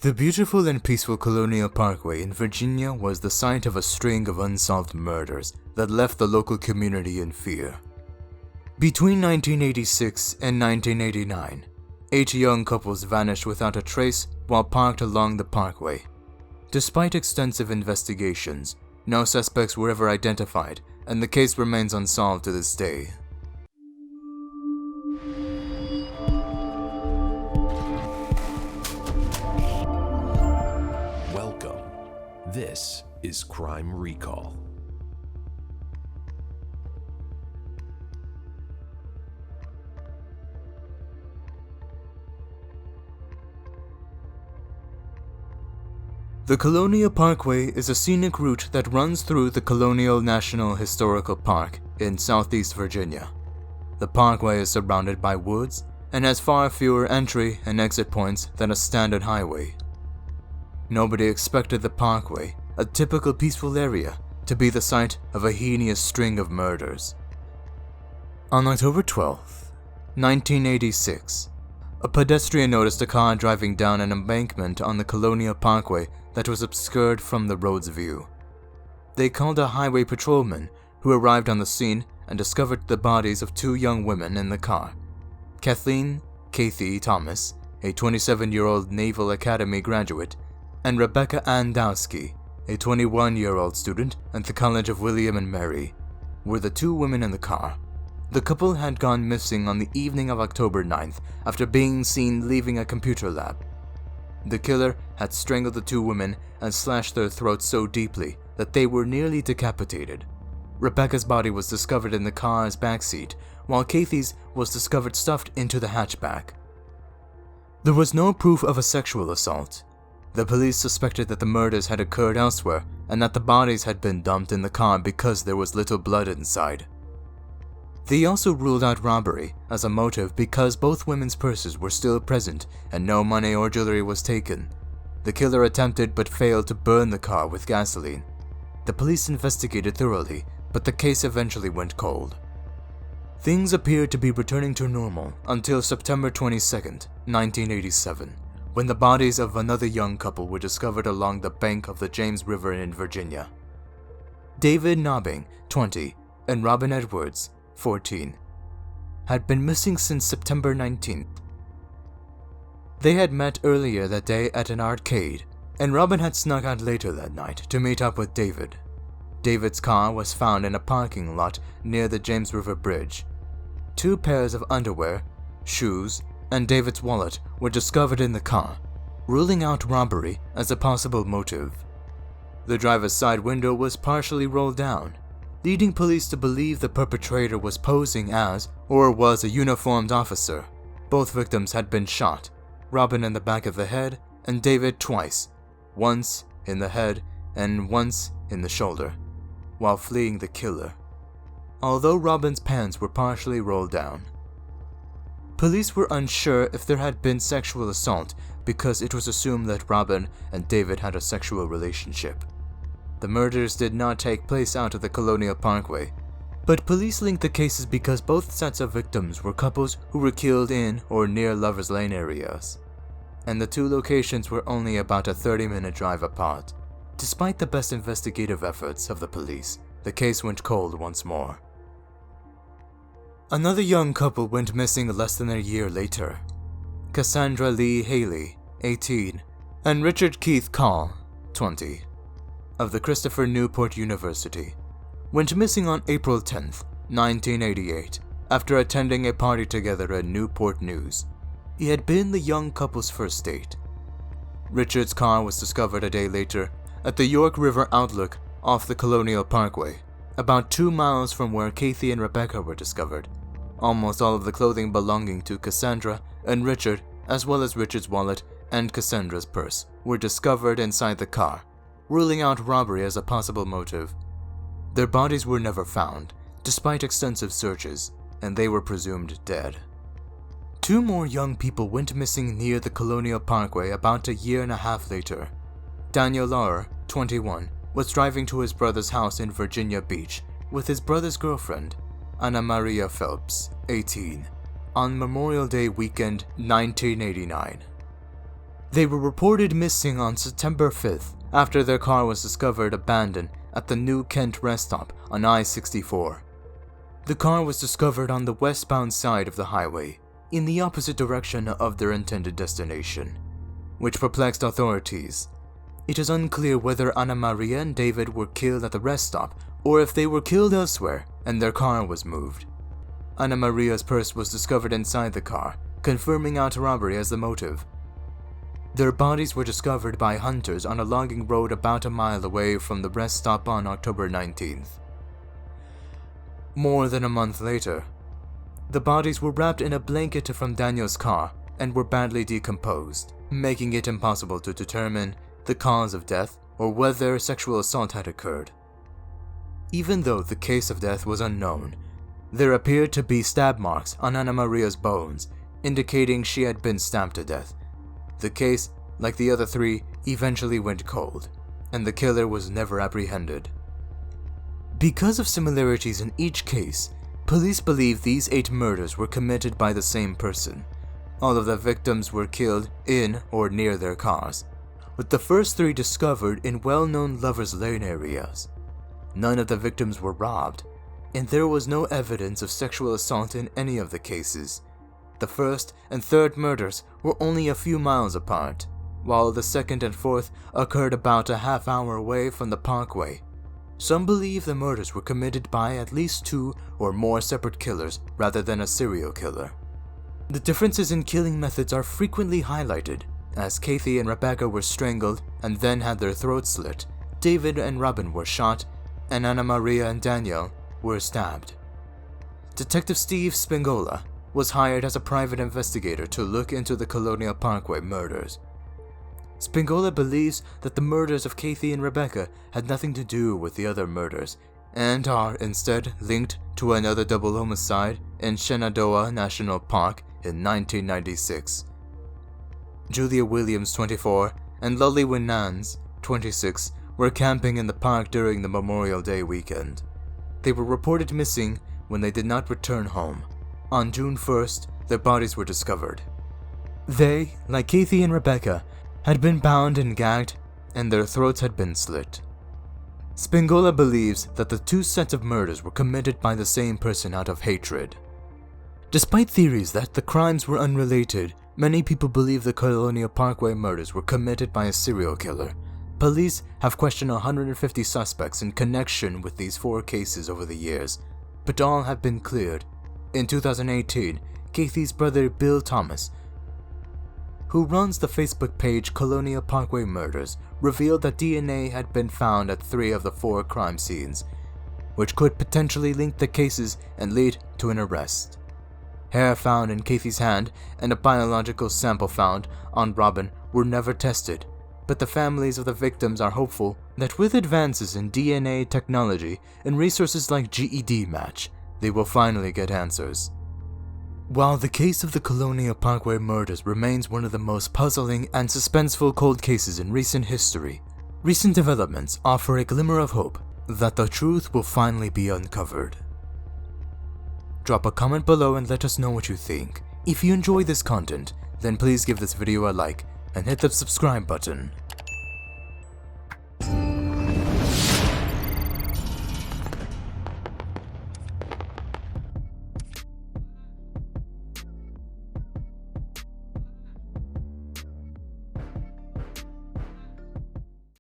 The beautiful and peaceful Colonial Parkway in Virginia was the site of a string of unsolved murders that left the local community in fear. Between 1986 and 1989, 8 young couples vanished without a trace while parked along the parkway. Despite extensive investigations, no suspects were ever identified, and the case remains unsolved to this day. Welcome. This is Crime Recall. The Colonial Parkway is a scenic route that runs through the Colonial National Historical Park in southeast Virginia. The parkway is surrounded by woods and has far fewer entry and exit points than a standard highway. Nobody expected the parkway, a typical peaceful area, to be the site of a heinous string of murders. On October 12, 1986, a pedestrian noticed a car driving down an embankment on the Colonial Parkway that was obscured from the road's view. They called a highway patrolman, who arrived on the scene and discovered the bodies of 2 young women in the car. Kathleen Kathy Thomas, a 27-year-old Naval Academy graduate, and Rebecca Ann Dowski, a 21-year-old student at the College of William and Mary, were the 2 women in the car. The couple had gone missing on the evening of October 9th after being seen leaving a computer lab. The killer had strangled the 2 women and slashed their throats so deeply that they were nearly decapitated. Rebecca's body was discovered in the car's backseat, while Kathy's was discovered stuffed into the hatchback. There was no proof of a sexual assault. The police suspected that the murders had occurred elsewhere and that the bodies had been dumped in the car because there was little blood inside. They also ruled out robbery as a motive because both women's purses were still present and no money or jewelry was taken. The killer attempted but failed to burn the car with gasoline. The police investigated thoroughly, but the case eventually went cold. Things appeared to be returning to normal until September 22, 1987, when the bodies of another young couple were discovered along the bank of the James River in Virginia. David Nobbing, 20, and Robin Edwards, 14, had been missing since September 19th. They had met earlier that day at an arcade, and Robin had snuck out later that night to meet up with David. David's car was found in a parking lot near the James River Bridge. 2 pairs of underwear, shoes, and David's wallet were discovered in the car, ruling out robbery as a possible motive. The driver's side window was partially rolled down, leading police to believe the perpetrator was posing as or was a uniformed officer. Both victims had been shot, Robin in the back of the head and David twice, once in the head and once in the shoulder, while fleeing the killer, although Robin's pants were partially rolled down. Police were unsure if there had been sexual assault because it was assumed that Robin and David had a sexual relationship. The murders did not take place out of the Colonial Parkway, but police linked the cases because both sets of victims were couples who were killed in or near Lover's Lane areas, and the 2 locations were only about a 30-minute drive apart. Despite the best investigative efforts of the police, the case went cold once more. Another young couple went missing less than a year later. Cassandra Lee Haley, 18, and Richard Keith Call, 20, of the Christopher Newport University, went missing on April 10, 1988, after attending a party together at Newport News. It had been the young couple's first date. Richard's car was discovered a day later at the York River Outlook off the Colonial Parkway, about 2 miles from where Kathy and Rebecca were discovered. Almost all of the clothing belonging to Cassandra and Richard, as well as Richard's wallet and Cassandra's purse, were discovered inside the car, ruling out robbery as a possible motive. Their bodies were never found, despite extensive searches, and they were presumed dead. 2 more young people went missing near the Colonial Parkway about a year and a half later. Daniel Lauer, 21, was driving to his brother's house in Virginia Beach with his brother's girlfriend, Anna Maria Phelps, 18, on Memorial Day weekend 1989. They were reported missing on September 5th after their car was discovered abandoned at the New Kent rest stop on I-64. The car was discovered on the westbound side of the highway, in the opposite direction of their intended destination, which perplexed authorities. It is unclear whether Ana Maria and David were killed at the rest stop or if they were killed elsewhere and their car was moved. Ana Maria's purse was discovered inside the car, confirming auto robbery as the motive. Their bodies were discovered by hunters on a logging road about a mile away from the rest stop on October 19th. More than a month later, the bodies were wrapped in a blanket from Daniel's car and were badly decomposed, making it impossible to determine the cause of death or whether sexual assault had occurred. Even though the case of death was unknown, there appeared to be stab marks on Ana Maria's bones, indicating she had been stabbed to death. The case, like the other three, eventually went cold, and the killer was never apprehended. Because of similarities in each case, police believe these 8 murders were committed by the same person. All of the victims were killed in or near their cars, with the first 3 discovered in well-known Lover's Lane areas. None of the victims were robbed, and there was no evidence of sexual assault in any of the cases. The first and third murders were only a few miles apart, while the second and fourth occurred about a half-hour away from the parkway. Some believe the murders were committed by at least 2 or more separate killers rather than a serial killer. The differences in killing methods are frequently highlighted, as Kathy and Rebecca were strangled and then had their throats slit, David and Robin were shot, and Ana Maria and Daniel were stabbed. Detective Steve Spingola was hired as a private investigator to look into the Colonial Parkway murders. Spingola believes that the murders of Kathy and Rebecca had nothing to do with the other murders, and are instead linked to another double homicide in Shenandoah National Park in 1996. Julia Williams, 24, and Lolly Winans, 26, were camping in the park during the Memorial Day weekend. They were reported missing when they did not return home. On June 1st, their bodies were discovered. They, like Kathy and Rebecca, had been bound and gagged, and their throats had been slit. Spingola believes that the 2 sets of murders were committed by the same person out of hatred. Despite theories that the crimes were unrelated, many people believe the Colonial Parkway murders were committed by a serial killer. Police have questioned 150 suspects in connection with these 4 cases over the years, but all have been cleared. In 2018, Kathy's brother Bill Thomas, who runs the Facebook page Colonial Parkway Murders, revealed that DNA had been found at 3 of the 4 crime scenes, which could potentially link the cases and lead to an arrest. Hair found in Kathy's hand and a biological sample found on Robin were never tested, but the families of the victims are hopeful that with advances in DNA technology and resources like GED match, they will finally get answers. While the case of the Colonial Parkway murders remains one of the most puzzling and suspenseful cold cases in recent history, recent developments offer a glimmer of hope that the truth will finally be uncovered. Drop a comment below and let us know what you think. If you enjoy this content, then please give this video a like and hit the subscribe button.